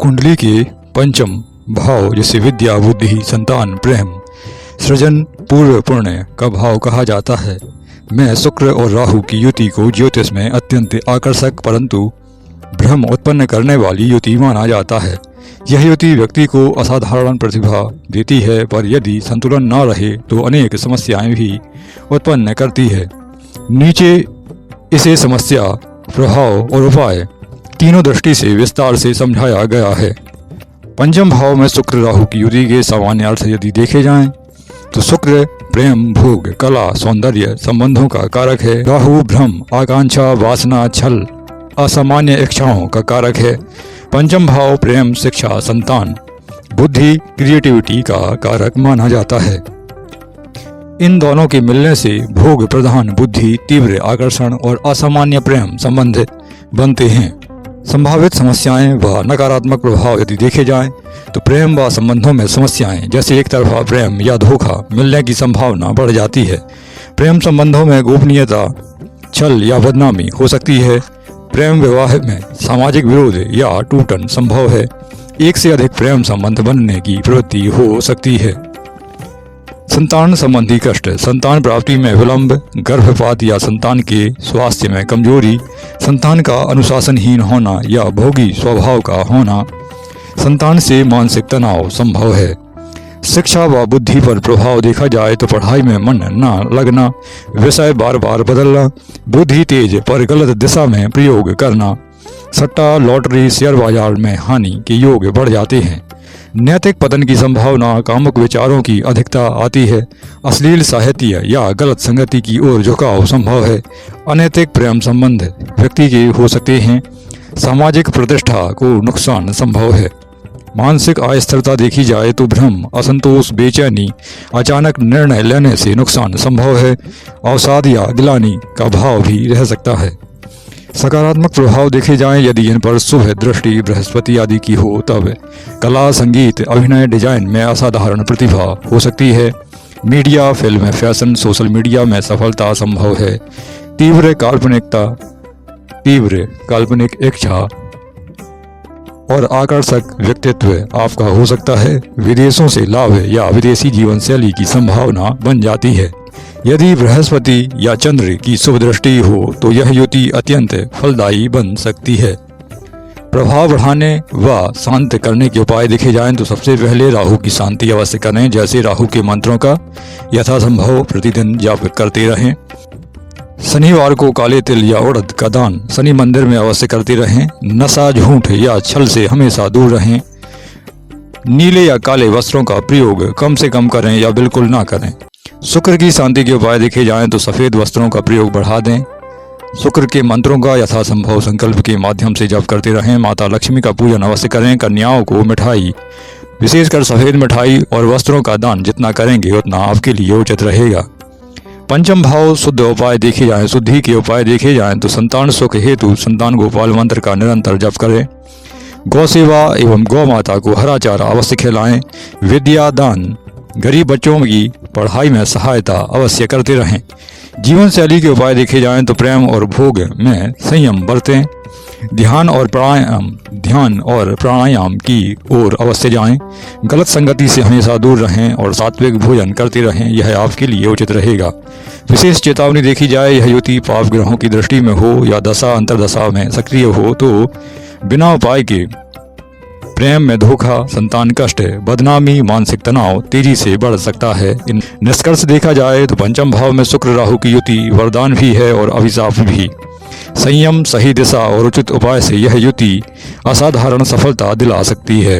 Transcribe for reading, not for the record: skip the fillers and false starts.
कुंडली के पंचम भाव जैसे विद्या, बुद्धि, संतान, प्रेम, सृजन, पूर्व पुण्य का भाव कहा जाता है। मैं शुक्र और राहु की युति को ज्योतिष में अत्यंत आकर्षक परंतु भ्रम उत्पन्न करने वाली युति माना जाता है। यह युति व्यक्ति को असाधारण प्रतिभा देती है, पर यदि संतुलन न रहे तो अनेक समस्याएं भी उत्पन्न करती है। नीचे इसे समस्या, प्रभाव और उपाय तीनों दृष्टि से विस्तार से समझाया गया है। पंचम भाव में शुक्र राहु की युति के सामान्य अर्थ यदि देखे जाएं तो शुक्र प्रेम, भोग, कला, सौंदर्य, संबंधों का कारक है। राहु भ्रम, आकांक्षा, वासना, छल, असामान्य इच्छाओं का कारक है। पंचम भाव प्रेम, शिक्षा, संतान, बुद्धि, क्रिएटिविटी का कारक माना जाता है। इन दोनों के मिलने से भोग प्रधान बुद्धि, तीव्र आकर्षण और असामान्य प्रेम संबंध बनते हैं। संभावित समस्याएं व नकारात्मक प्रभाव यदि देखे जाएं तो प्रेम व संबंधों में समस्याएं जैसे एक तरफा प्रेम या धोखा मिलने की संभावना बढ़ जाती है। प्रेम संबंधों में गोपनीयता, छल या बदनामी हो सकती है। प्रेम विवाह में सामाजिक विरोध या टूटन संभव है। एक से अधिक प्रेम संबंध बनने की प्रवृत्ति हो सकती है। संतान संबंधी कष्ट, संतान प्राप्ति में विलंब, गर्भपात या संतान के स्वास्थ्य में कमजोरी, संतान का अनुशासनहीन होना या भोगी स्वभाव का होना, संतान से मानसिक तनाव संभव है। शिक्षा व बुद्धि पर प्रभाव देखा जाए तो पढ़ाई में मन न लगना, विषय बार बार बदलना, बुद्धि तेज पर गलत दिशा में प्रयोग करना, सट्टा, लॉटरी, शेयर बाजार में हानि के योग बढ़ जाते हैं। नैतिक पतन की संभावना, कामुक विचारों की अधिकता आती है। अश्लील साहित्य या गलत संगति की ओर झुकाव संभव है। अनैतिक प्रेम संबंध व्यक्ति के हो सकते हैं। सामाजिक प्रतिष्ठा को नुकसान संभव है। मानसिक अस्थिरता देखी जाए तो भ्रम, असंतोष, बेचैनी, अचानक निर्णय लेने से नुकसान संभव है। अवसाद या गिलानी का भाव भी रह सकता है। सकारात्मक प्रभाव देखे जाएं यदि इन पर शुभ दृष्टि बृहस्पति आदि की हो तब कला, संगीत, अभिनय, डिजाइन में असाधारण प्रतिभा हो सकती है। Media, film, fashion, social media में सफलता संभव है। तीव्र काल्पनिक इच्छा और आकर्षक व्यक्तित्व आपका हो सकता है। विदेशों से लाभ या विदेशी जीवन शैली की संभावना बन जाती है। यदि बृहस्पति या चंद्र की शुभ दृष्टि हो तो यह युति अत्यंत फलदायी बन सकती है। प्रभाव बढ़ाने व शांत करने के उपाय देखे जाएं तो सबसे पहले राहु की शांति अवश्य करें। जैसे राहु के मंत्रों का यथासंभव प्रतिदिन जाप करते रहें। शनिवार को काले तिल या उड़द का दान शनि मंदिर में अवश्य करते रहें। नशा, झूठ या छल से हमेशा दूर रहें। नीले या काले वस्त्रों का प्रयोग कम से कम करें या बिल्कुल ना करें। शुक्र की शांति के उपाय देखे जाएं तो सफ़ेद वस्त्रों का प्रयोग बढ़ा दें। शुक्र के मंत्रों का यथासंभव संकल्प के माध्यम से जप करते रहें। माता लक्ष्मी का पूजन अवश्य करें। कन्याओं को मिठाई, विशेषकर सफ़ेद मिठाई और वस्त्रों का दान जितना करेंगे उतना आपके लिए उचित रहेगा। पंचम भाव शुद्ध उपाय देखे जाएं, शुद्धि के उपाय देखे जाएं तो संतान सुख हेतु संतान गोपाल मंत्र का निरंतर जप करें। गौ सेवा एवं गौ माता को हरा चारा अवश्य खिलाएं। विद्या दान, गरीब बच्चों की पढ़ाई में सहायता अवश्य करते रहें। जीवन शैली के उपाय देखे जाएं तो प्रेम और भोग में संयम बरतें। ध्यान और प्राणायाम की ओर अवश्य जाएं। गलत संगति से हमेशा दूर रहें और सात्विक भोजन करते रहें, यह आपके लिए उचित रहेगा। विशेष चेतावनी देखी जाए यह युति पाप ग्रहों की दृष्टि में हो या दशा अंतरदशा में सक्रिय हो तो बिना उपाय के प्रेम में धोखा, संतान कष्ट, बदनामी, मानसिक तनाव तेजी से बढ़ सकता है। इन निष्कर्ष देखा जाए तो पंचम भाव में शुक्र राहु की युति वरदान भी है और अभिशाप भी। संयम, सही दिशा और उचित उपाय से यह युति असाधारण सफलता दिला सकती है।